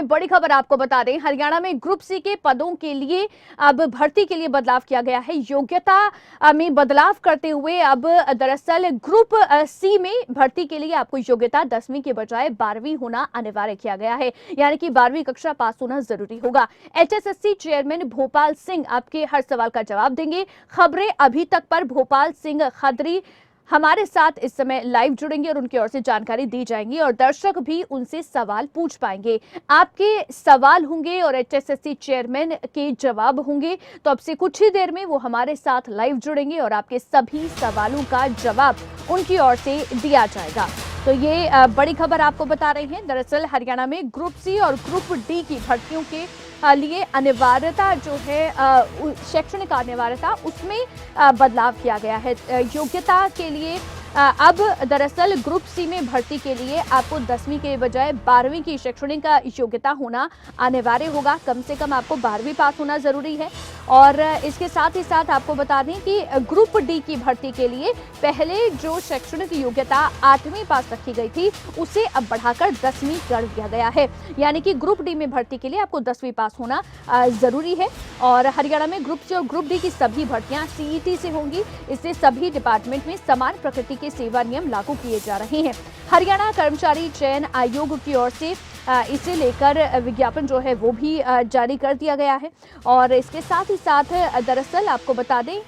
बड़ी खबर आपको बता दें, हरियाणा में ग्रुप सी के पदों के लिए अब भर्ती के लिए बदलाव किया गया है। योग्यता में बदलाव करते हुए अब दरअसल ग्रुप सी में भर्ती के लिए आपको योग्यता 10वीं के बजाय 12वीं होना अनिवार्य किया गया है, यानी कि 12वीं कक्षा पास होना जरूरी होगा। एचएसएससी चेयरमैन भोपाल सिंह आपके हर सवाल का जवाब देंगे। खबरें अभी तक पर भोपाल सिंह खदरी हमारे साथ इस समय लाइव जुड़ेंगे और उनकी ओर से जानकारी दी जाएंगी और दर्शक भी उनसे सवाल पूछ पाएंगे। आपके सवाल होंगे और एचएसएससी चेयरमैन के जवाब होंगे, तो अब से कुछ ही देर में वो हमारे साथ लाइव जुड़ेंगे और आपके सभी सवालों का जवाब उनकी ओर से दिया जाएगा। तो ये बड़ी खबर आपको बता रहे हैं। दरअसल हरियाणा में ग्रुप सी और ग्रुप डी की भर्तियों के लिए अनिवार्यता जो है शैक्षणिक अनिवार्यता उसमें बदलाव किया गया है। योग्यता के लिए अब दरअसल ग्रुप सी में भर्ती के लिए आपको 10वीं के बजाय 12वीं की शैक्षणिक योग्यता होना अनिवार्य होगा। कम से कम आपको 12वीं पास होना जरूरी है। और इसके साथ ही साथ आपको बता दें कि ग्रुप डी की भर्ती के लिए पहले जो शैक्षणिक योग्यता 8वीं पास रखी गई थी उसे अब बढ़ाकर 10वीं कर दिया गया है, यानी कि ग्रुप डी में भर्ती के लिए आपको 10वीं पास होना जरूरी है। और हरियाणा में ग्रुप सी और ग्रुप डी की सभी भर्तियां सीईटी से होंगी। इससे सभी डिपार्टमेंट में समान प्रकृति के सेवा नियम लागू किए जा रहे हैं। हरियाणा कर्मचारी चयन आयोग की ओर से इसे लेकर विज्ञापन जो है वो भी जारी कर दिया गया है। और इसके साथ ही साथ दरअसल आपको बता दें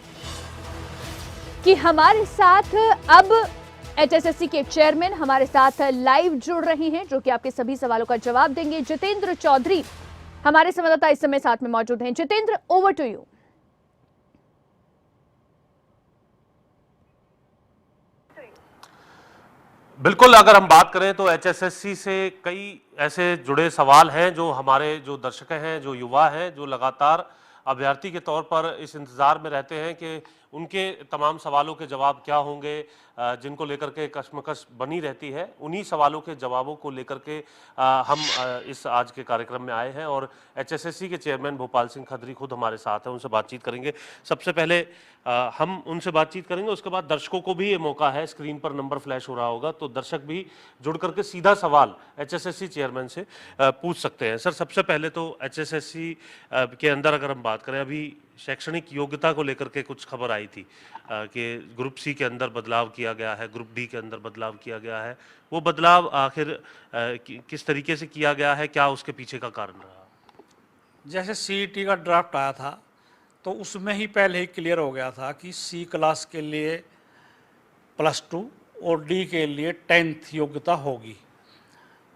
कि हमारे साथ अब एचएसएससी के चेयरमैन हमारे साथ लाइव जुड़ रहे हैं, जो कि आपके सभी सवालों का जवाब देंगे। जितेंद्र चौधरी हमारे संवाददाता इस समय साथ में मौजूद हैं। Jitendra, over to you. बिल्कुल, अगर हम बात करें तो एचएसएससी से कई ऐसे जुड़े सवाल हैं जो हमारे जो दर्शक हैं, जो युवा हैं, जो लगातार अभ्यर्थी के तौर पर इस इंतज़ार में रहते हैं कि उनके तमाम सवालों के जवाब क्या होंगे, जिनको लेकर के कश्मकश बनी रहती है। उन्हीं सवालों के जवाबों को लेकर के हम इस आज के कार्यक्रम में आए हैं और एचएसएससी के चेयरमैन भोपाल सिंह खदरी खुद हमारे साथ हैं, उनसे बातचीत करेंगे। सबसे पहले हम उनसे बातचीत करेंगे, उसके बाद दर्शकों को भी ये मौका है, स्क्रीन पर नंबर फ्लैश हो रहा होगा तो दर्शक भी जुड़ करके सीधा सवाल एचएसएससी चेयरमैन से पूछ सकते हैं। सर, सबसे पहले तो एचएसएससी के अंदर अगर हम बात करें, अभी शैक्षणिक योग्यता को लेकर के कुछ खबर आई थी कि ग्रुप सी के अंदर बदलाव किया गया है, ग्रुप डी के अंदर बदलाव किया गया है। वो बदलाव आखिर किस तरीके से किया गया है, क्या उसके पीछे का कारण रहा? जैसे सीईटी का ड्राफ्ट आया था तो उसमें ही पहले ही क्लियर हो गया था कि सी क्लास के लिए +2 और डी के लिए 10th योग्यता होगी।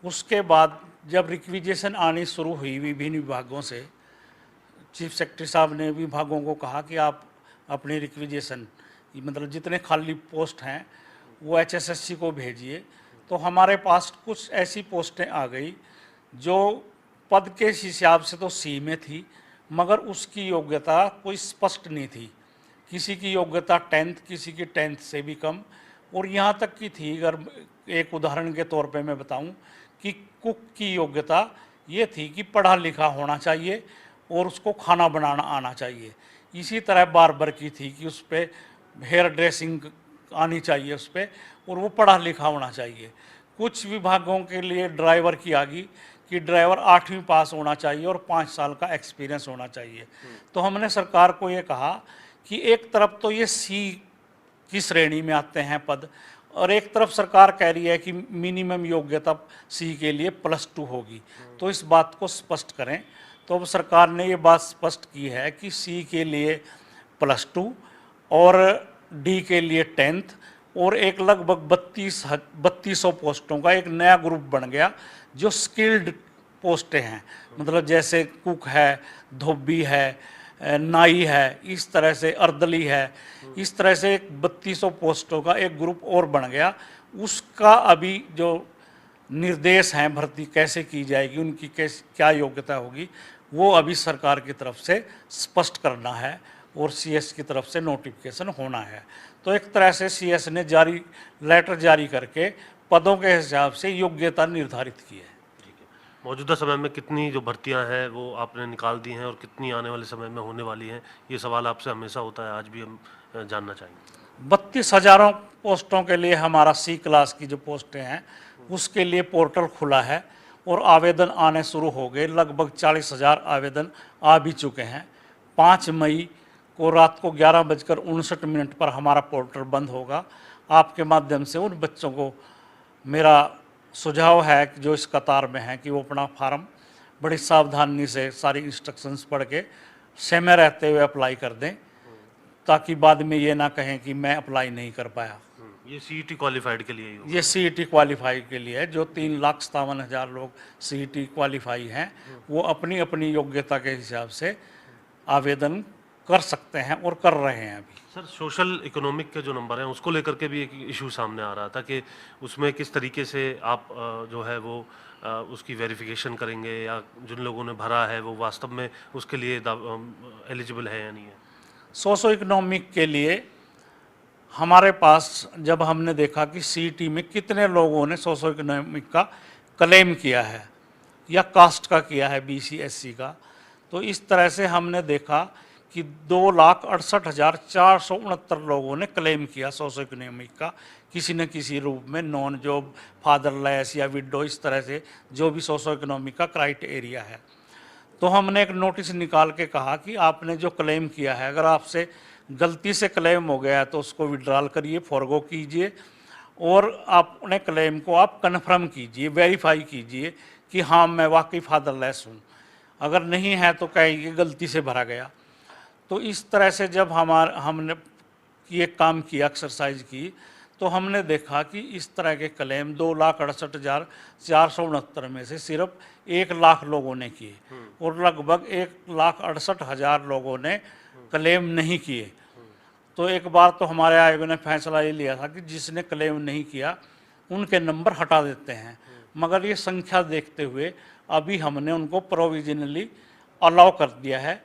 उसके बाद जब रिक्विजेशन आनी शुरू हुई विभिन्न विभागों से, चीफ सेक्रेटरी साहब ने विभागों को कहा कि आप अपनी रिक्विजेशन, मतलब जितने खाली पोस्ट हैं वो एचएसएससी को भेजिए। तो हमारे पास कुछ ऐसी पोस्टें आ गई जो पद के हिसाब से तो सी में थी, मगर उसकी योग्यता कोई स्पष्ट नहीं थी। किसी की योग्यता 10th, किसी की 10th से भी कम, और यहाँ तक की थी, अगर एक उदाहरण के तौर पे मैं बताऊं, कि कुक की योग्यता ये थी कि पढ़ा लिखा होना चाहिए और उसको खाना बनाना आना चाहिए। इसी तरह बार्बर की थी कि उस पर हेयर ड्रेसिंग आनी चाहिए उस पर, और वो पढ़ा लिखा होना चाहिए। कुछ विभागों के लिए ड्राइवर की आ गई कि ड्राइवर 8वीं पास होना चाहिए और 5 साल का एक्सपीरियंस होना चाहिए। तो हमने सरकार को ये कहा कि एक तरफ तो ये सी की श्रेणी में आते हैं पद, और एक तरफ सरकार कह रही है कि मिनिमम योग्यता सी के लिए +2 होगी। तो इस बात को स्पष्ट करें। तो अब सरकार ने ये बात स्पष्ट की है कि सी के लिए +2 और डी के लिए 10th, और एक लगभग 3200 पोस्टों का एक नया ग्रुप बन गया जो स्किल्ड पोस्टें हैं। मतलब जैसे कुक है, धोबी है, नाई है, इस तरह से अर्दली है, इस तरह से 3200 पोस्टों का एक ग्रुप और बन गया। उसका अभी जो निर्देश हैं भर्ती कैसे की जाएगी, उनकी क्या योग्यता होगी, वो अभी सरकार की तरफ से स्पष्ट करना है और सीएस की तरफ से नोटिफिकेशन होना है। तो एक तरह से सीएस ने लेटर जारी करके पदों के हिसाब से योग्यता निर्धारित की है। मौजूदा समय में कितनी जो भर्तियां हैं वो आपने निकाल दी हैं और कितनी आने वाले समय में होने वाली हैं, ये सवाल आपसे हमेशा होता है, आज भी हम जानना चाहेंगे। 32,000 पोस्टों के लिए हमारा सी क्लास की जो पोस्टें हैं उसके लिए पोर्टल खुला है और आवेदन आने शुरू हो गए। लगभग 40,000 आवेदन आ भी चुके हैं। 5 मई को रात को 11:59 पर हमारा पोर्टल बंद होगा। आपके माध्यम से उन बच्चों को मेरा सुझाव है कि जो इस कतार में हैं कि वो अपना फार्म बड़ी सावधानी से सारी इंस्ट्रक्शंस पढ़ के समय रहते हुए अप्लाई कर दें, ताकि बाद में ये ना कहें कि मैं अप्लाई नहीं कर पाया। ये सीईटी क्वालिफाइड के लिए ही होगा। ये सीईटी क्वालिफाई के लिए है। जो 3,57,000 लोग सीईटी क्वालिफाई हैं वो अपनी अपनी योग्यता के हिसाब से आवेदन कर सकते हैं और कर रहे हैं अभी। सर, सोशल इकोनॉमिक के जो नंबर हैं उसको लेकर के भी एक इशू सामने आ रहा था कि उसमें किस तरीके से आप जो है वो उसकी वेरिफिकेशन करेंगे, या जिन लोगों ने भरा है वो वास्तव में उसके लिए एलिजिबल है या नहीं है। सोशो इकोनॉमिक के लिए हमारे पास जब हमने देखा कि सीईटी में कितने लोगों ने सोशो इकोनॉमिक का क्लेम किया है या कास्ट का किया है, बीसी एससी का, तो इस तरह से हमने देखा कि 2,68,469 लोगों ने क्लेम किया सोशो इकोनॉमिक का किसी न किसी रूप में, नॉन जॉब, फादरलेस या विडो, इस तरह से जो भी सोशो इकोनॉमिक का क्राइटेरिया है। तो हमने एक नोटिस निकाल के कहा कि आपने जो क्लेम किया है, अगर आपसे गलती से क्लेम हो गया है तो उसको विड्रॉल करिए, फॉरगो कीजिए और अपने क्लेम को आप कन्फर्म कीजिए, वेरीफाई कीजिए कि हाँ मैं वाकई फादरलेस हूँ। अगर नहीं है तो कहिए गलती से भरा गया। तो इस तरह से जब हमने ये काम किया, एक्सरसाइज की, तो हमने देखा कि इस तरह के क्लेम 2,68,469 में से सिर्फ 1 लाख लोगों ने किए और लगभग 1,68,000 लोगों ने क्लेम नहीं किए। तो एक बार तो हमारे आयोग ने फैसला ये लिया था कि जिसने क्लेम नहीं किया उनके नंबर हटा देते हैं, मगर ये संख्या देखते हुए अभी हमने उनको प्रोविजनली अलाउ कर दिया है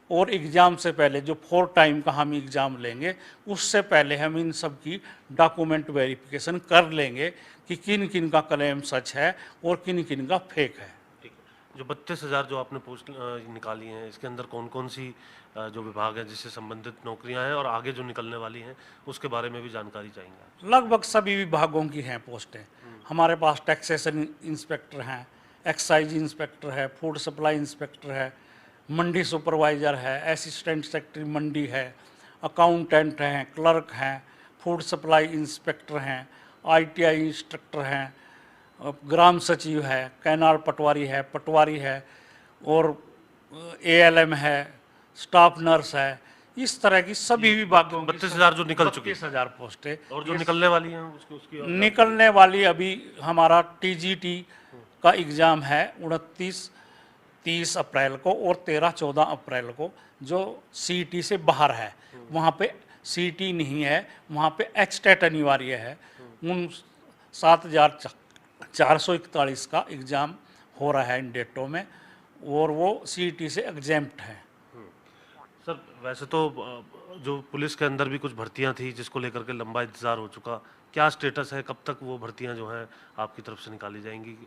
और एग्ज़ाम से पहले जो 4 टाइम का हम एग्ज़ाम लेंगे उससे पहले हम इन सब की डॉक्यूमेंट वेरिफिकेशन कर लेंगे कि किन किन का क्लेम सच है और किन किन का फेक है। ठीक है। जो 32,000 जो आपने पोस्ट निकाली हैं, इसके अंदर कौन कौन सी जो विभाग है जिससे संबंधित नौकरियां हैं और आगे जो निकलने वाली हैं उसके बारे में भी जानकारी चाहेंगे। लगभग सभी विभागों की हैं पोस्टें। हमारे पास टैक्सेशन इंस्पेक्टर हैं, एक्साइज इंस्पेक्टर है, फूड सप्लाई इंस्पेक्टर है, मंडी सुपरवाइज़र है, असिस्टेंट सेक्रेटरी मंडी है, अकाउंटेंट हैं, क्लर्क हैं, फूड सप्लाई इंस्पेक्टर हैं, आईटीआई इंस्ट्रक्टर हैं, ग्राम सचिव है, कैनाल पटवारी है और एएलएम है, स्टाफ नर्स है। इस तरह की सभी विभागों की 32,000 जो निकल चुकी हैं 32,000 पोस्टें और जो निकलने वाली हैं उसकी निकलने वाली। अभी हमारा टीजीटी का एग्ज़ाम है 29-30 अप्रैल को और 13-14 अप्रैल को, जो सीईटी से बाहर है। वहाँ पे सीईटी नहीं है, वहाँ पे एक्सटेट अनिवार्य है। उन 7,441 का एग्ज़ाम हो रहा है इन डेटों में और वो सीईटी से एग्जेम्प्ट है। सर, वैसे तो जो पुलिस के अंदर भी कुछ भर्तियां थी जिसको लेकर के लंबा इंतजार हो चुका, क्या स्टेटस है, कब तक वो भर्तियां जो हैं आपकी तरफ से निकाली जाएंगी?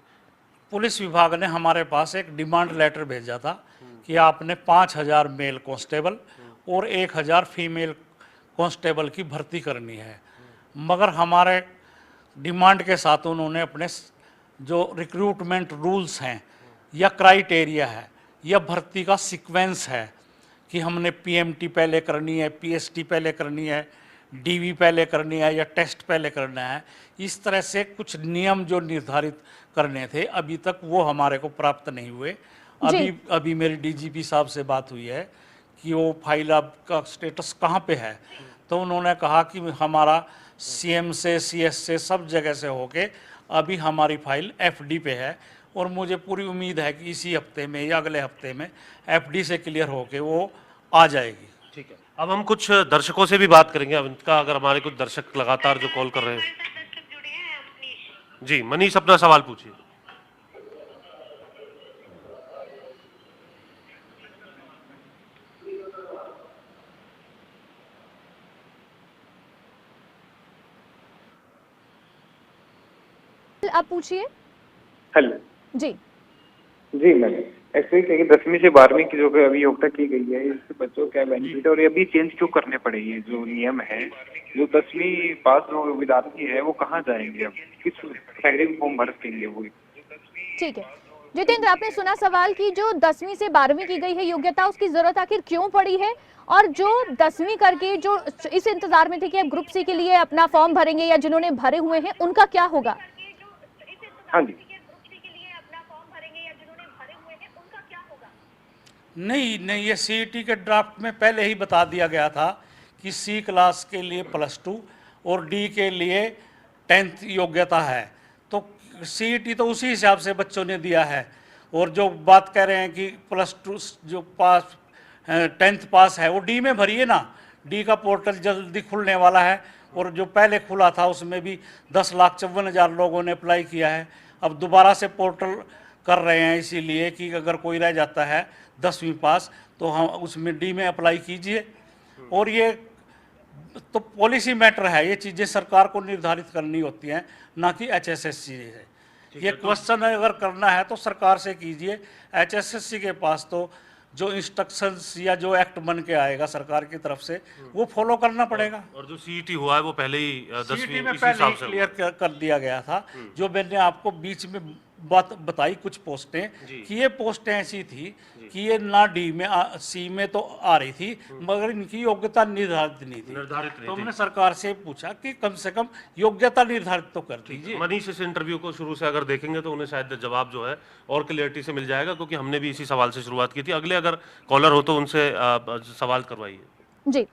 पुलिस विभाग ने हमारे पास एक डिमांड लेटर भेजा था कि आपने 5,000 मेल कांस्टेबल और 1,000 फीमेल कांस्टेबल की भर्ती करनी है, मगर हमारे डिमांड के साथ उन्होंने अपने जो रिक्रूटमेंट रूल्स हैं या क्राइटेरिया है या भर्ती का सीक्वेंस है कि हमने पीएमटी पहले करनी है, पीएसटी पहले करनी है, डीवी पहले करनी है या टेस्ट पहले करना है, इस तरह से कुछ नियम जो निर्धारित करने थे अभी तक वो हमारे को प्राप्त नहीं हुए। अभी मेरी डीजीपी साहब से बात हुई है कि वो फाइल आपका स्टेटस कहाँ पे है, तो उन्होंने कहा कि हमारा सीएम से, सीएस से, सब जगह से होके अभी हमारी फाइल एफडी पे है और मुझे पूरी उम्मीद है कि इसी हफ्ते में या अगले हफ्ते में एफडी से क्लियर होके वो आ जाएगी। ठीक है, अब हम कुछ दर्शकों से भी बात करेंगे। अब इनका अगर हमारे कुछ दर्शक लगातार जो कॉल कर रहे हैं। जी मनीष, अपना सवाल पूछिए। आप पूछिए। हेलो। जी जी मैडम। ऐसे कहीं 10वीं से 12वीं की जो अभी योग्यता की गई है, इससे बच्चों को क्या बेनिफिट है और ये अभी चेंज क्यों करने पड़े? ये जो नियम है, जो 10वीं पास जो विद्यार्थी है वो कहाँ जाएंगे? अब किस कैटेगरी में फॉर्म भर सकेंगे वो? ठीक है जितेंद्र, आपने सुना सवाल कि जो 10वीं से 12वीं की गई है योग्यता, उसकी जरूरत आखिर क्यों पड़ी है, और जो 10वीं करके जो इस इंतजार में थे कि अब ग्रुप सी के लिए अपना फॉर्म भरेंगे या जिन्होंने भरे हुए हैं उनका क्या होगा? हाँ जी, नहीं नहीं, ये सीईटी के ड्राफ्ट में पहले ही बता दिया गया था कि सी क्लास के लिए +2 और डी के लिए 10th योग्यता है। तो सीईटी तो उसी हिसाब से बच्चों ने दिया है। और जो बात कह रहे हैं कि +2 जो पास 10th पास है वो डी में भरिए ना। डी का पोर्टल जल्दी खुलने वाला है और जो पहले खुला था उसमें भी 10,54,000 लोगों ने अप्लाई किया है। अब दोबारा से पोर्टल कर रहे हैं इसीलिए कि अगर कोई रह जाता है 10वीं पास तो हम उसमें डी में अप्लाई कीजिए। और ये तो पॉलिसी मैटर है, ये चीज़ें सरकार को निर्धारित करनी होती हैं, ना कि HSSC से। ये क्वेश्चन अगर करना है तो सरकार से कीजिए। HSSC के पास तो जो इंस्ट्रक्शंस या जो एक्ट बन के आएगा सरकार की तरफ से वो फॉलो करना पड़ेगा। और जो सीईटी हुआ है वो पहले ही सीईटी 10वीं में इसी पहले हिसाब ही से हुआ। क्लियर कर दिया गया था। जो मैंने आपको बीच में बात बताई कुछ पोस्टें कि ये पोस्टें ऐसी थी कि ये ना डी में सी में तो आ रही थी मगर इनकी योग्यता निर्धारित नहीं थी। निर्धारित नहीं तो थी। हमने सरकार से पूछा कि कम से कम योग्यता निर्धारित तो कर दीजिए। मनीष इस इंटरव्यू को शुरू से अगर देखेंगे तो उन्हें शायद जवाब जो है और क्लियरिटी से मिल जाएगा, क्योंकि हमने भी इसी सवाल से शुरुआत की थी। अगले अगर कॉलर हो तो उनसे सवाल करवाइए। जी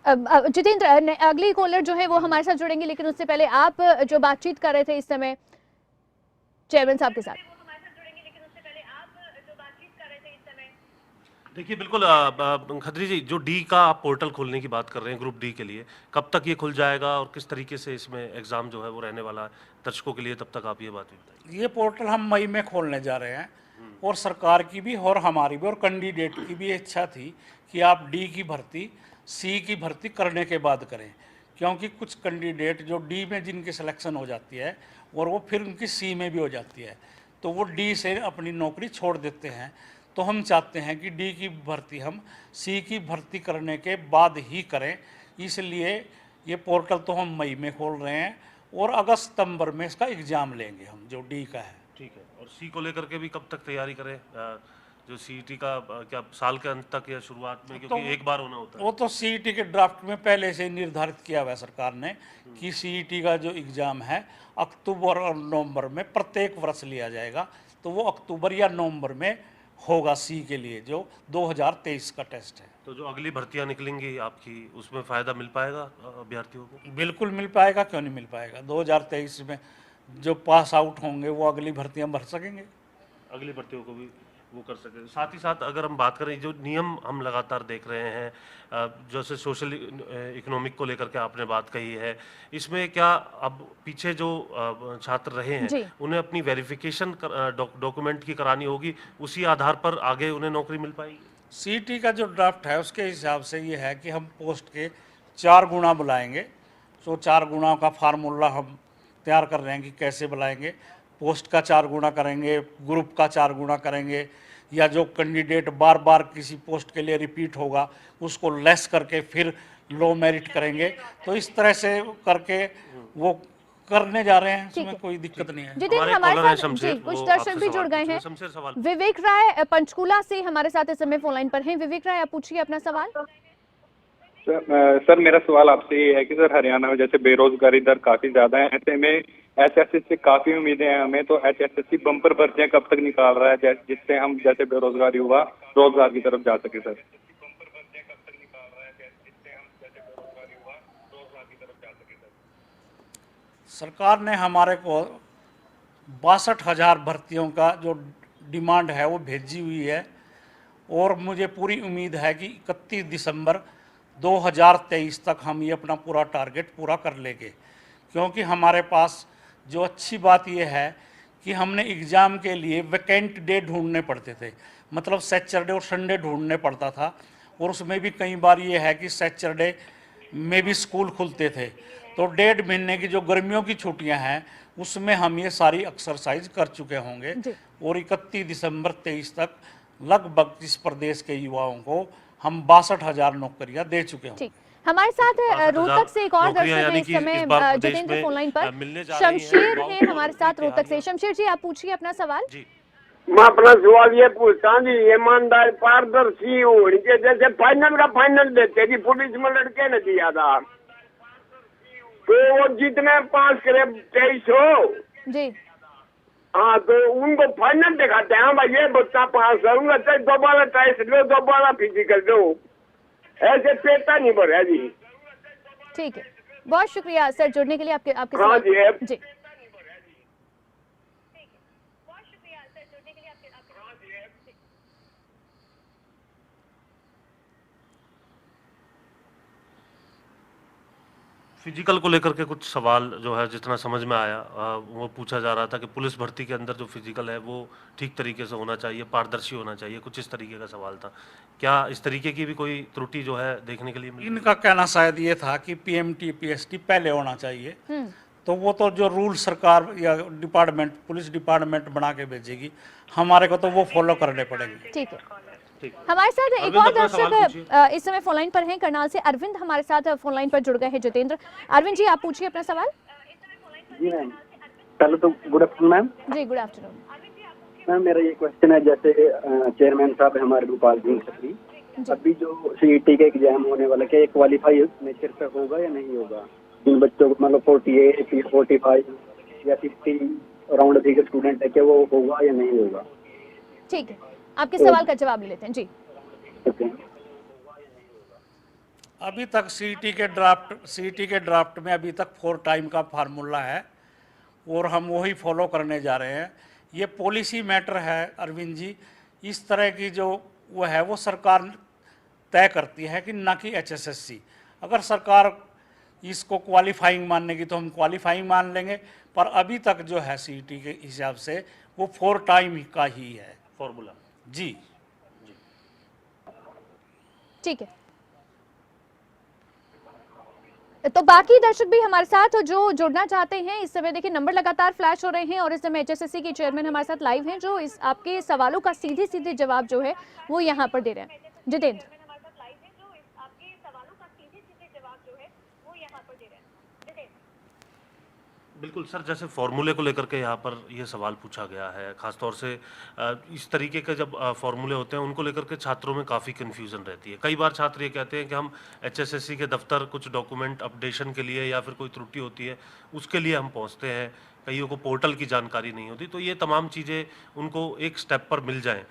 जितेंद्र, अगली कॉलर जो है वो हमारे साथ जुड़ेंगे, लेकिन उससे पहले आप जो बातचीत कर रहे थे इस समय चेयरमैन साहब के साथ। देखिए बिल्कुल खत्री जी, जो डी का आप पोर्टल खोलने की बात कर रहे हैं ग्रुप डी के लिए, कब तक ये खुल जाएगा और किस तरीके से इसमें एग्जाम जो है वो रहने वाला है दर्शकों के लिए, तब तक आप ये बात भी बताइए। ये पोर्टल हम मई में खोलने जा रहे हैं और सरकार की भी और हमारी भी और कैंडिडेट की भी इच्छा थी कि आप डी की भर्ती सी की भर्ती करने के बाद करें, क्योंकि कुछ कैंडिडेट जो डी में जिनकी सिलेक्शन हो जाती है और वो फिर उनकी सी में भी हो जाती है तो वो डी से अपनी नौकरी छोड़ देते हैं। तो हम चाहते हैं कि डी की भर्ती हम सी की भर्ती करने के बाद ही करें, इसलिए ये पोर्टल तो हम मई में खोल रहे हैं और अगस्त सितंबर में इसका एग्ज़ाम लेंगे हम जो डी का है। ठीक है। और सी को लेकर के भी कब तक तैयारी करें? जो सीईटी का क्या साल के अंत तक या शुरुआत में, क्योंकि एक बार होना होता है? वो तो सीईटी के ड्राफ्ट में पहले से निर्धारित किया हुआ है सरकार ने कि सीईटी का जो एग्ज़ाम है अक्टूबर और नवंबर में प्रत्येक वर्ष लिया जाएगा। तो वो अक्टूबर या नवंबर में होगा सी के लिए जो 2023 का टेस्ट है। तो जो अगली भर्तियां निकलेंगी आपकी, उसमें फ़ायदा मिल पाएगा अभ्यर्थियों को? बिल्कुल मिल पाएगा, क्यों नहीं मिल पाएगा। 2023 में जो पास आउट होंगे वो अगली भर्तियां भर सकेंगे, अगली भर्तियों को भी वो कर सके। साथ ही साथ अगर हम बात करें, जो नियम हम लगातार देख रहे हैं, जैसे सोशल इकोनॉमिक को लेकर के आपने बात कही है, इसमें क्या अब पीछे जो छात्र रहे जी। हैं उन्हें अपनी वेरिफिकेशन डॉक्यूमेंट की करानी होगी, उसी आधार पर आगे उन्हें नौकरी मिल पाएगी? सीईटी का जो ड्राफ्ट है उसके हिसाब से ये है कि हम पोस्ट के 4 गुना बुलाएंगे। तो 4 गुना का फार्मूला हम तैयार कर रहे हैं कि कैसे बुलाएंगे। पोस्ट का 4 गुना करेंगे, ग्रुप का 4 गुना करेंगे, या जो कैंडिडेट बार बार किसी पोस्ट के लिए रिपीट होगा उसको लेस करके फिर लो मेरिट करेंगे। तो इस तरह से करके वो करने जा रहे हैं, ठीक इसमें है। कोई दिक्कत नहीं है। जितेंद्र, हमारे हमारे कॉलर हैं साथ शमशेर, जी कुछ वो दर्शक आपसे भी सवाल जुड़ गए पूछेंगे। हैं। शमशेर, सवाल। विवेक राय पंचकूला से हमारे साथ इस समय फोन लाइन पर हैं। विवेक राय, आप पूछिए अपना सवाल। सर मेरा सवाल आपसे ये है कि सर हरियाणा में जैसे बेरोजगारी दर काफी ज्यादा है, ऐसे में HSSC से काफी उम्मीदें हैं हमें, तो HSSC बम्पर भर्तियां कब तक निकाल रहा है जिससे हम जैसे बेरोजगारी हुआ रोजगार की तरफ जा सके? सर सरकार ने हमारे को 62,000 भर्तियों का जो डिमांड है वो भेजी हुई है और मुझे पूरी उम्मीद है कि 31 दिसंबर 2023 तक हम ये अपना पूरा टारगेट पूरा कर लेंगे। क्योंकि हमारे पास जो अच्छी बात ये है कि हमने एग्ज़ाम के लिए वैकेंट डे ढूंढने पड़ते थे, मतलब सैटरडे और संडे ढूंढने पड़ता था, और उसमें भी कई बार ये है कि सैटरडे में भी स्कूल खुलते थे। तो 1.5 महीने की जो गर्मियों की छुट्टियां हैं उसमें हम ये सारी एक्सरसाइज कर चुके होंगे जी। और 31 दिसंबर 23 तक लगभग इस प्रदेश के युवाओं को हम 62,000 नौकरियां दे चुके होंगे। ठीक, हमारे साथ 62,000 रोहतक से एक और नौकरियां दर्शक है यानी इस कि समय, इस बार प्रदेश जितेंद्र में फोन लाइन पर मिलने जा रही हैं शमशेर युवाओं हैं को हमारे और साथ उनकी रोहतक से। तैयारियां। शमशेर जी, आप पूछिए अपना सवाल। जी मैं अपना सवाल ये पूछता हूँ जी, ईमानदार पारदर्शी होने के, जैसे फाइनल का फाइनल देते जी पुलिस में लड़के ने दिया था, तो वो जितने पास करे 23 हो, जी हाँ, तो उनको फाइनल दिखाते हैं, हाँ भाई ये बच्चा पास करूंगा, चाहे दोबारा टेस्ट लो, दोबारा फिजिकल दो, ऐसे पेटा नहीं भरा जी। ठीक है, बहुत शुक्रिया सर जुड़ने के लिए, आपके आपके हाँ सवाल। जी। जी फिजिकल को लेकर के कुछ सवाल जो है जितना समझ में आया वो पूछा जा रहा था कि पुलिस भर्ती के अंदर जो फिजिकल है वो ठीक तरीके से होना चाहिए, पारदर्शी होना चाहिए, कुछ इस तरीके का सवाल था। क्या इस तरीके की भी कोई त्रुटि जो है देखने के लिए मिली? इनका कहना शायद ये था कि पीएमटी पीएसटी पहले होना चाहिए, तो वो तो जो रूल सरकार या डिपार्टमेंट पुलिस डिपार्टमेंट बना के भेजेगी, हमारे को तो वो फॉलो करने पड़ेंगे। ठीक है, हमारे साथ एक अरविंद, और अपना सवाल दर्शक इस समय फोन लाइन पर हैं, करनाल से अरविंद हमारे साथ फोन लाइन पर जुड़ गए हैं। जितेंद्र, अरविंद जी आप पूछिए अपना सवाल। जी मैम, पहले तो गुड आफ्टरनून मैम। जी गुड आफ्टरनून। मैम मेरा ये क्वेश्चन है, जैसे चेयरमैन साहब है हमारे गोपाल सिंह खत्री, अभी जो सीईटी का एग्जाम होने वाला, क्या ये क्वालिफाई नेचर पे होगा या नहीं होगा? जिन बच्चों को मतलब 48, 45 या 50 अराउंड के स्टूडेंट है, क्या वो होगा या नहीं होगा? ठीक है, आपके सवाल का जवाब ले लेते हैं। जी ओके। अभी तक सीईटी के ड्राफ्ट में अभी तक 4 टाइम का फार्मूला है और हम वही फॉलो करने जा रहे हैं। ये पॉलिसी मैटर है अरविंद जी, इस तरह की जो वो है वो सरकार तय करती है कि ना कि एचएसएससी। अगर सरकार इसको क्वालिफाइंग मानेगी तो हम क्वालिफाइंग मान लेंगे, पर अभी तक जो है सीईटी के हिसाब से वो 4 टाइम का ही है फॉर्मूला। जी। ठीक है, तो बाकी दर्शक भी हमारे साथ जो जुड़ना चाहते हैं, इस समय देखिए नंबर लगातार फ्लैश हो रहे हैं और इस समय एचएसएससी के चेयरमैन हमारे साथ लाइव हैं जो इस आपके सवालों का सीधे सीधे जवाब जो है वो यहाँ पर दे रहे हैं। जितेंद्र, बिल्कुल सर, जैसे फॉर्मूले को लेकर के यहाँ पर ये सवाल पूछा गया है, खासतौर से इस तरीके के जब फॉर्मूले होते हैं उनको लेकर के छात्रों में काफ़ी कन्फ्यूजन रहती है। कई बार छात्र ये कहते हैं कि हम एचएसएससी के दफ्तर कुछ डॉक्यूमेंट अपडेशन के लिए या फिर कोई त्रुटि होती है उसके लिए हम पहुँचते हैं, कईयों को पोर्टल की जानकारी नहीं होती, तो ये तमाम चीज़ें उनको एक स्टेप पर मिल जाएँ,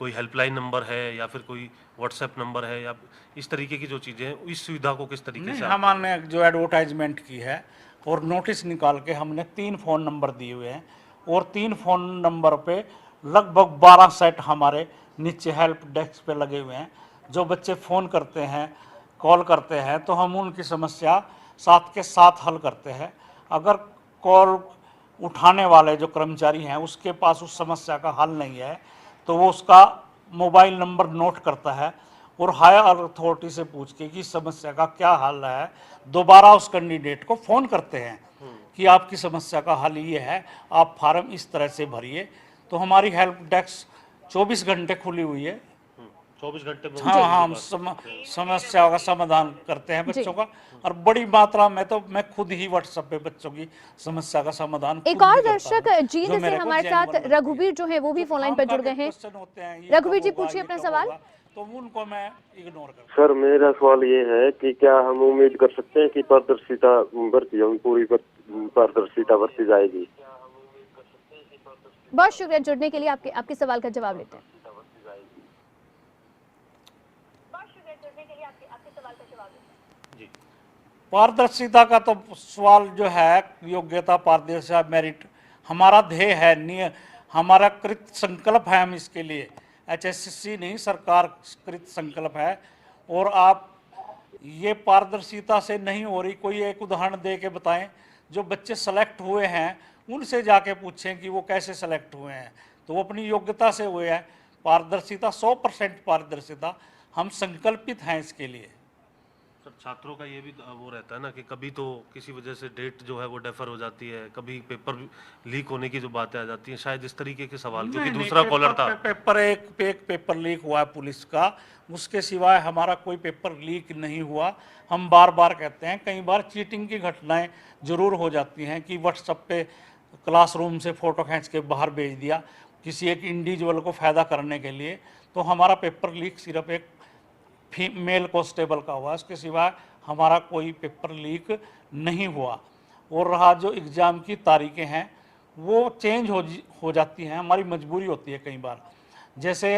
कोई हेल्पलाइन नंबर है या फिर कोई व्हाट्सएप नंबर है या इस तरीके की जो चीज़ें हैं, इस सुविधा को किस तरीके से हमने जो एडवर्टाइजमेंट की है और नोटिस निकाल के हमने 3 फ़ोन नंबर दिए हुए हैं और 3 फ़ोन नंबर पे लगभग 12 सेट हमारे नीचे हेल्प डेस्क पे लगे हुए हैं। जो बच्चे फ़ोन करते हैं, कॉल करते हैं, तो हम उनकी समस्या साथ के साथ हल करते हैं। अगर कॉल उठाने वाले जो कर्मचारी हैं उसके पास उस समस्या का हल नहीं है तो वो उसका मोबाइल नंबर नोट करता है और हायर अथॉरिटी से पूछ के कि समस्या का क्या हल है, दोबारा उस कैंडिडेट को फ़ोन करते हैं कि आपकी समस्या का हल ये है, आप फार्म इस तरह से भरिए। तो हमारी हेल्प डेस्क 24 घंटे खुली हुई है। 24 घंटे में हाँ हाँ, हम समस्याओं का समाधान करते हैं बच्चों का, और बड़ी मात्रा में तो मैं खुद ही व्हाट्सएप पे बच्चों की समस्या का समाधान एक और दर्शक जींद से हमारे साथ रघुवीर जो है वो भी फोन लाइन पर जुड़ गए हैं। रघुवीर जी पूछिए अपना सवाल। तो उनको मैं इग्नोर कर। सर मेरा सवाल ये है कि क्या हम उम्मीद कर सकते हैं कि पारदर्शिता बढ़ती होगी, पूरी पारदर्शिता बढ़ती जाएगी? बहुत शुक्रिया जुड़ने के लिए, आपके सवाल का जवाब लेते हैं। पारदर्शिता का तो सवाल जो है, योग्यता पारदर्शिता मेरिट हमारा ध्येय है, हमारा कृत संकल्प है। हम इसके लिए एचएसएससी नहीं, सरकार कृत संकल्प है। और आप ये पारदर्शिता से नहीं हो रही, कोई एक उदाहरण दे के बताएं। जो बच्चे सेलेक्ट हुए हैं उनसे जाके पूछें कि वो कैसे सेलेक्ट हुए हैं, तो वो अपनी योग्यता से हुए हैं। पारदर्शिता 100% पारदर्शिता, हम संकल्पित हैं इसके लिए। सर छात्रों का ये भी वो रहता है ना कि कभी तो किसी वजह से डेट जो है वो डेफर हो जाती है, कभी पेपर लीक होने की जो बातें आ जाती हैं, शायद इस तरीके के सवाल, क्योंकि नहीं, दूसरा कॉलर था। एक पेपर लीक हुआ है पुलिस का, उसके सिवाय हमारा कोई पेपर लीक नहीं हुआ। हम बार बार कहते हैं, कई बार चीटिंग की घटनाएं जरूर हो जाती हैं कि व्हाट्सएप पे क्लासरूम से फ़ोटो खींच के बाहर भेज दिया किसी एक इंडिविजुअल को फ़ायदा करने के लिए। तो हमारा पेपर लीक सिर्फ एक फीमेल कांस्टेबल का हुआ, उसके सिवाय हमारा कोई पेपर लीक नहीं हुआ। और रहा जो एग्ज़ाम की तारीखें हैं वो चेंज हो जाती हैं, हमारी मजबूरी होती है कई बार। जैसे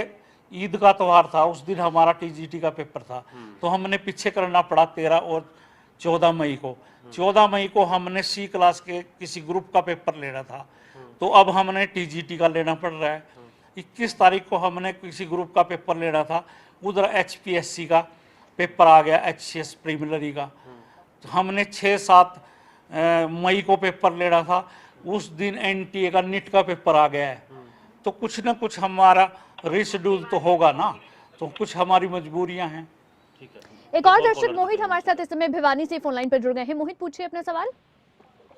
ईद का त्यौहार था, उस दिन हमारा टीजीटी का पेपर था, तो हमने पीछे करना पड़ा 13 और 14 मई को। 14 मई को हमने सी क्लास के किसी ग्रुप का पेपर लेना था, तो अब हमने टीजीटी का लेना पड़ रहा है। 21 तारीख को हमने किसी ग्रुप का पेपर लेना था, उधर एचपीएससी का पेपर आ गया, एचसीएस प्रीलिमिनरी का। तो हमने 6-7 मई को पेपर लेना था, उस दिन एनटीए का नीट का पेपर आ गया है। तो कुछ ना कुछ हमारा रिशेड्यूल तो होगा ना, तो कुछ हमारी मजबूरियां हैं। ठीक है, एक और दर्शक मोहित हमारे साथ इस समय भिवानी से फोन लाइन पर जुड़ गए हैं। मोहित, पूछिए अपना सवाल।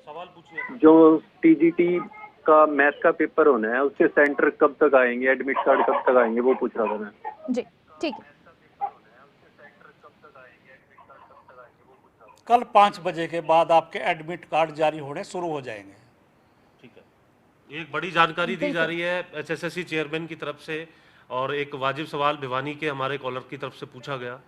सवाल पूछिए। जो टीजीटी का मैथ का पेपर होना है उसके सेंटर कब तक आएंगे, एडमिट कार्ड कब तक आएंगे, वो पूछ रहा था मैं। जी ठीक है। कल 5 बजे के बाद आपके एडमिट कार्ड जारी होने शुरू हो जाएंगे। ठीक है, एक बड़ी जानकारी दी जा रही है एचएसएससी चेयरमैन की तरफ से, और एक वाजिब सवाल भिवानी के हमारे कॉलर की तरफ से पूछा गया,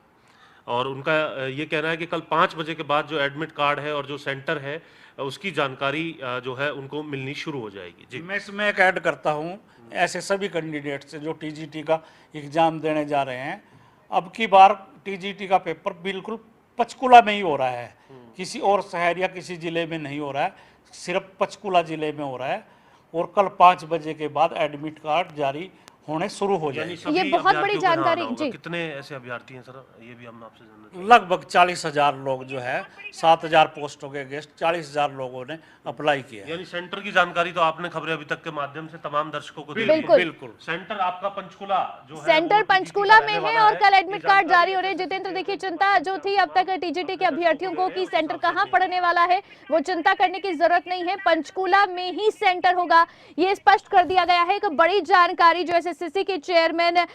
और उनका ये कहना है कि कल 5 बजे के बाद जो एडमिट कार्ड है और जो सेंटर है उसकी जानकारी जो है उनको मिलनी शुरू हो जाएगी। जी, मैं इसमें एक ऐड करता हूँ, ऐसे सभी कैंडिडेट से जो टीजीटी का एग्ज़ाम देने जा रहे हैं, अब की बार टीजीटी का पेपर बिल्कुल पंचकुला में ही हो रहा है, किसी और शहर या किसी ज़िले में नहीं हो रहा है, सिर्फ पंचकुला ज़िले में हो रहा है। और कल 5 बजे के बाद एडमिट कार्ड जारी होने शुरू हो जाएंगे। सभी ये बहुत बड़ी अभ्यर्थियों को यहाँ जानकारी, आना होगा। जी। कितने ऐसे अभ्यर्थी हैं सर, ये भी हम आपसे जानना चाहेंगे। लगभग 40,000 लोग जो है, 7,000 पोस्टों के अगेंस्ट 40,000 लोगों ने अप्लाई किया है। यानी सेंटर की जानकारी तो आपने खबरें अभी तक के माध्यम से तमाम दर्शकों को दी है। बिल्कुल। बिल्कुल। सेंटर आपका पंचकुला जो है सेंटर वो पंचकुला TGT में का है रहने और वाला कल एडमिट ये कार्ड जानकारी जारी हो रहे हैं। जितेंद्र, देखिए चिंता जो थी अब तक टीजीटी के अभ्यर्थियों को कि सेंटर कहां पड़ने वाला है, वो चिंता करने की जरूरत नहीं है, पंचकुला में ही सेंटर होगा, ये स्पष्ट कर दिया गया है। एक बड़ी जानकारी जो एसएससी के चेयरमैन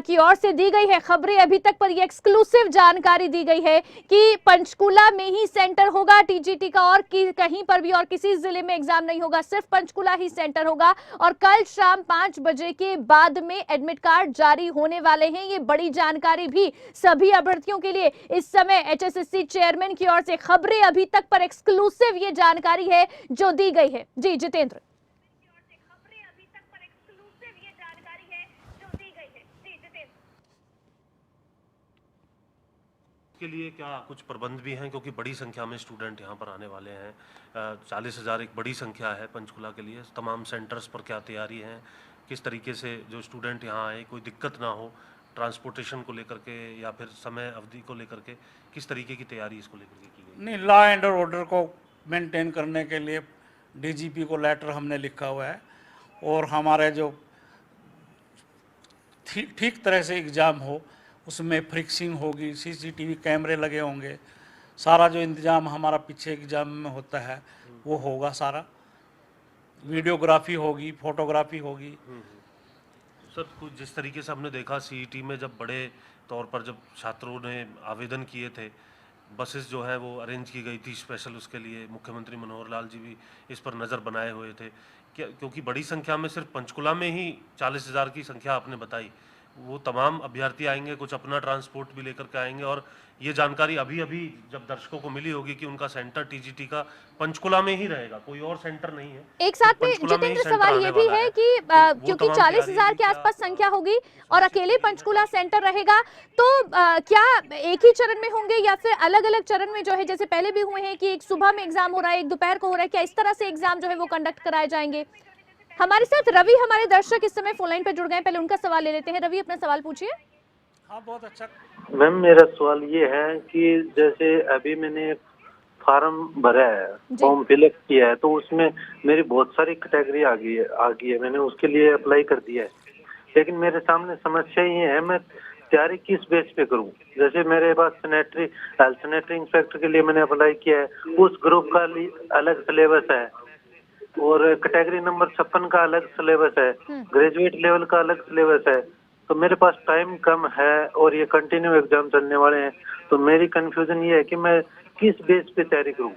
की ओर से दी गई है, खबरें अभी तक पर ये एक्सक्लूसिव जानकारी दी गई है कि पंचकुला में ही सेंटर होगा टीजीटी का, और कहीं पर भी और किसी जिले में एग्जाम नहीं होगा, सिर्फ पंचकुला ही सेंटर होगा। और कल शाम 5 बजे के बाद में एडमिट कार्ड जारी होने वाले हैं। ये बड़ी जानकारी भी सभी अभ्यर्थियों के लिए इस समय एचएसएससी चेयरमैन की ओर से खबरें अभी तक पर एक्सक्लूसिव ये जानकारी है जो दी गई है। जी जितेंद्र। के लिए क्या कुछ प्रबंध भी हैं, क्योंकि बड़ी संख्या में स्टूडेंट यहाँ पर आने वाले हैं। 40,000 एक बड़ी संख्या है पंचकुला के लिए। तमाम सेंटर्स पर क्या तैयारी है, किस तरीके से जो स्टूडेंट यहाँ आए कोई दिक्कत ना हो ट्रांसपोर्टेशन को लेकर के या फिर समय अवधि को लेकर के, किस तरीके की तैयारी इसको लेकर के की गई? नहीं, लॉ एंड ऑर्डर को मेंटेन करने के लिए डीजीपी को लेटर हमने लिखा हुआ है, और हमारे जो ठीक तरह से एग्ज़ाम हो उसमें फ्रिक्सिंग होगी, सीसीटीवी कैमरे लगे होंगे, सारा जो इंतज़ाम हमारा पीछे एग्ज़ाम में होता है वो होगा, सारा वीडियोग्राफी होगी, फोटोग्राफी होगी। सर कुछ जिस तरीके से हमने देखा सीईटी में जब बड़े तौर पर जब छात्रों ने आवेदन किए थे, बसेस जो है वो अरेंज की गई थी स्पेशल उसके लिए, मुख्यमंत्री मनोहर लाल जी भी इस पर नज़र बनाए हुए थे, क्या क्योंकि बड़ी संख्या में सिर्फ पंचकुला में ही 40,000 की संख्या आपने बताई, वो तमाम अभ्यर्थी आएंगे, कुछ अपना ट्रांसपोर्ट भी लेकर के आएंगे, और ये जानकारी अभी अभी जब दर्शकों को मिली होगी कि उनका सेंटर टीजीटी का पंचकुला में ही रहेगा, कोई और सेंटर नहीं है। एक साथ तो में पंचकुला में ही जितेंद्र सेंटर सवाल आने ये भी वाला है है। कि वो क्योंकि तमाम 40,000 के तैयारी आसपास संख्या होगी और अकेले पंचकुला सेंटर रहेगा, तो क्या एक ही चरण में होंगे या फिर अलग अलग चरण में जो है, जैसे पहले भी हुए हैं कि एक सुबह में एग्जाम हो रहा है, एक दोपहर को हो रहा है, क्या इस तरह से एग्जाम जो है वो कंडक्ट कराए जाएंगे? हमारे साथ रवि हमारे दर्शक इस समय फोन लाइन पर जुड़ गए हैं, पहले उनका सवाल ले लेते हैं। रवि, अपना सवाल पूछिए। हाँ, बहुत अच्छा। मैम मेरा सवाल ये है कि जैसे अभी मैंने फार्म भरा है, फॉर्म फिलअप किया है, तो उसमें मेरी बहुत सारी कैटेगरी आ गई है, मैंने उसके लिए अप्लाई कर दिया है, लेकिन मेरे सामने समस्या ये है, मैं तैयारी किस बेस पे करूं? जैसे मेरे पास सैनिटरी इंस्पेक्टर के लिए मैंने अप्लाई किया है, उस ग्रुप का अलग सिलेबस है और कैटेगरी नंबर 56 का अलग सिलेबस है, ग्रेजुएट लेवल का अलग सिलेबस है। तो मेरे पास टाइम कम है और ये कंटिन्यू एग्जाम चलने वाले हैं, तो मेरी कंफ्यूजन ये है कि मैं किस बेस पे तैयारी करूं,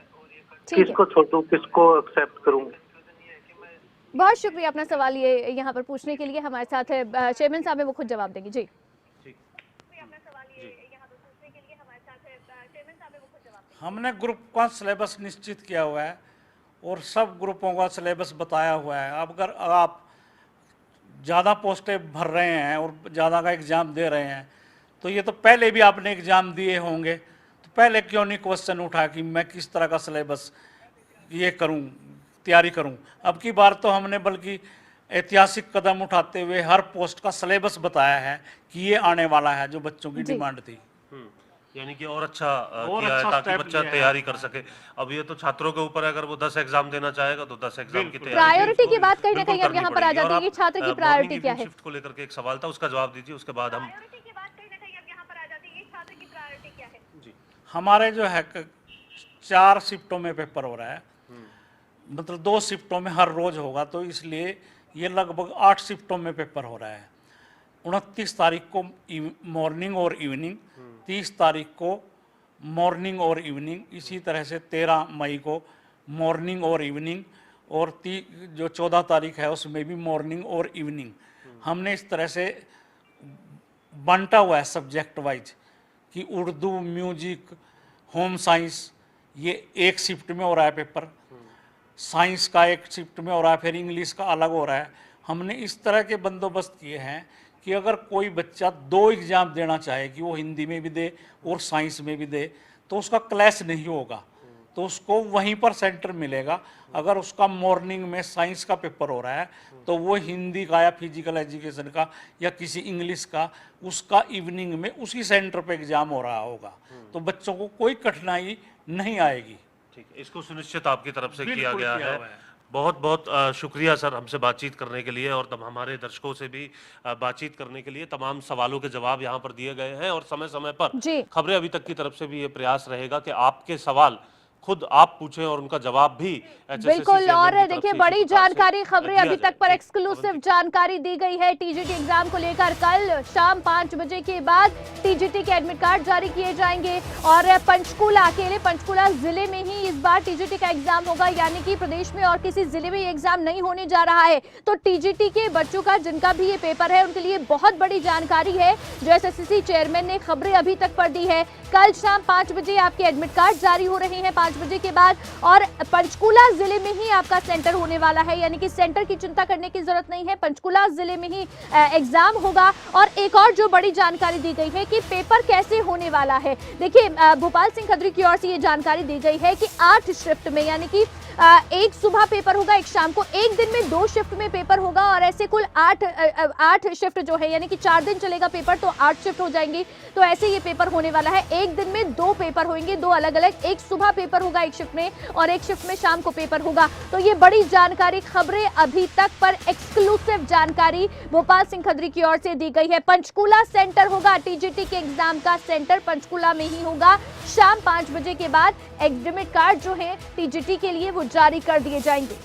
किसको छोड़ूं, किसको एक्सेप्ट करूं। बहुत शुक्रिया अपना सवाल ये यहाँ पर पूछने के लिए। हमारे साथ है चेयरमैन साहब है, वो खुद जवाब देंगे। जी हमने ग्रुप का सिलेबस निश्चित किया हुआ है और सब ग्रुपों का सिलेबस बताया हुआ है। अब अगर आप ज़्यादा पोस्टें भर रहे हैं और ज़्यादा का एग्ज़ाम दे रहे हैं तो ये तो पहले भी आपने एग्ज़ाम दिए होंगे, तो पहले क्यों नहीं क्वेश्चन उठा कि मैं किस तरह का सिलेबस ये करूं, तैयारी करूं। अब की बार तो हमने बल्कि ऐतिहासिक कदम उठाते हुए हर पोस्ट का सिलेबस बताया है कि ये आने वाला है, जो बच्चों की डिमांड थी। यानी कि और अच्छा किया है ताकि बच्चा तैयारी कर सके। अब ये तो छात्रों के ऊपर है, अगर वो 10 एग्जाम देना चाहेगा तो 10 एग्जाम की तैयारी प्रायोरिटी की बात कहीं ना कहीं अब यहाँ पर आ जाती है कि छात्र की प्रायोरिटी क्या है। शिफ्ट को लेकर के एक सवाल था, उसका जवाब दीजिए, उसके बाद हम हमारे जो है 4 शिफ्टों में पेपर हो रहा है, मतलब 2 शिफ्टों में हर रोज होगा, तो इसलिए ये लगभग 8 शिफ्टों में पेपर हो रहा है। 29 तारीख को मॉर्निंग और इवनिंग, 30 तारीख को मॉर्निंग और इवनिंग, इसी तरह से 13 मई को मॉर्निंग और इवनिंग, और जो 14 तारीख है उसमें भी मॉर्निंग और इवनिंग। हमने इस तरह से बांटा हुआ है सब्जेक्ट वाइज कि उर्दू, म्यूजिक, होम साइंस ये एक शिफ्ट में हो रहा है पेपर, साइंस का एक शिफ्ट में हो रहा है, फिर इंग्लिश का अलग हो रहा है। हमने इस तरह के बंदोबस्त किए हैं कि अगर कोई बच्चा 2 एग्ज़ाम देना चाहे कि वो हिंदी में भी दे और साइंस में भी दे, तो उसका क्लैश नहीं होगा, तो उसको वहीं पर सेंटर मिलेगा। अगर उसका मॉर्निंग में साइंस का पेपर हो रहा है तो वो हिंदी का या फिजिकल एजुकेशन का या किसी इंग्लिश का, उसका इवनिंग में उसी सेंटर पे एग्ज़ाम हो रहा होगा, तो बच्चों को कोई कठिनाई नहीं आएगी। ठीक है, इसको सुनिश्चित आपकी तरफ से किया गया है। बहुत बहुत शुक्रिया सर हमसे बातचीत करने के लिए और तब हमारे दर्शकों से भी बातचीत करने के लिए। तमाम सवालों के जवाब यहाँ पर दिए गए हैं और समय समय पर खबरें अभी तक की तरफ से भी ये प्रयास रहेगा कि आपके सवाल खुद आप पूछें और उनका जवाब भी बिल्कुल। और देखिए बड़ी जानकारी, खबरें अभी तक पर एक्सक्लूसिव जानकारी दी गई है टीजीटी एग्जाम को लेकर। कल शाम 5 बजे के बाद टीजीटी के एडमिट कार्ड जारी किए जाएंगे और अकेले पंचकुला जिले में ही इस बार टीजीटी का एग्जाम होगा, यानी कि प्रदेश में और किसी जिले में ये एग्जाम नहीं होने जा रहा है। तो टीजीटी के बच्चों का, जिनका भी ये पेपर है, उनके लिए बहुत बड़ी जानकारी है जो एसएससी चेयरमैन ने खबरें अभी तक पर दी है। कल शाम 5 बजे आपके एडमिट कार्ड जारी हो रहे हैं 5 बजे के बाद, और पंचकुला जिले में ही आपका सेंटर होने वाला है, यानी कि सेंटर की चिंता करने की जरूरत नहीं है, पंचकुला जिले में ही एग्जाम होगा। और एक और जो बड़ी जानकारी दी गई है कि पेपर कैसे होने वाला है, देखिए भोपाल सिंह खत्री की ओर से ये जानकारी दी गई है कि 8 शिफ्ट में, यानी कि एक सुबह पेपर होगा, एक शाम को, एक दिन में 2 शिफ्ट में पेपर होगा, और ऐसे कुल 8 शिफ्ट जो है, यानी कि 4 दिन चलेगा पेपर, तो 8 शिफ्ट हो जाएंगी। तो ऐसे ये पेपर होने वाला है। एक दिन में 2 पेपर होंगे, 2 अलग अलग, एक सुबह पेपर होगा एक शिफ्ट में और एक शिफ्ट में शाम को पेपर होगा। तो ये बड़ी जानकारी, खबरें अभी तक पर एक्सक्लूसिव जानकारी भोपाल सिंह खत्री की ओर से दी गई है। पंचकुला सेंटर होगा, टीजीटी के एग्जाम का सेंटर पंचकुला में ही होगा। शाम 5 बजे के बाद एडमिट कार्ड जो है टीजीटी के लिए वो जारी कर दिए जाएंगे।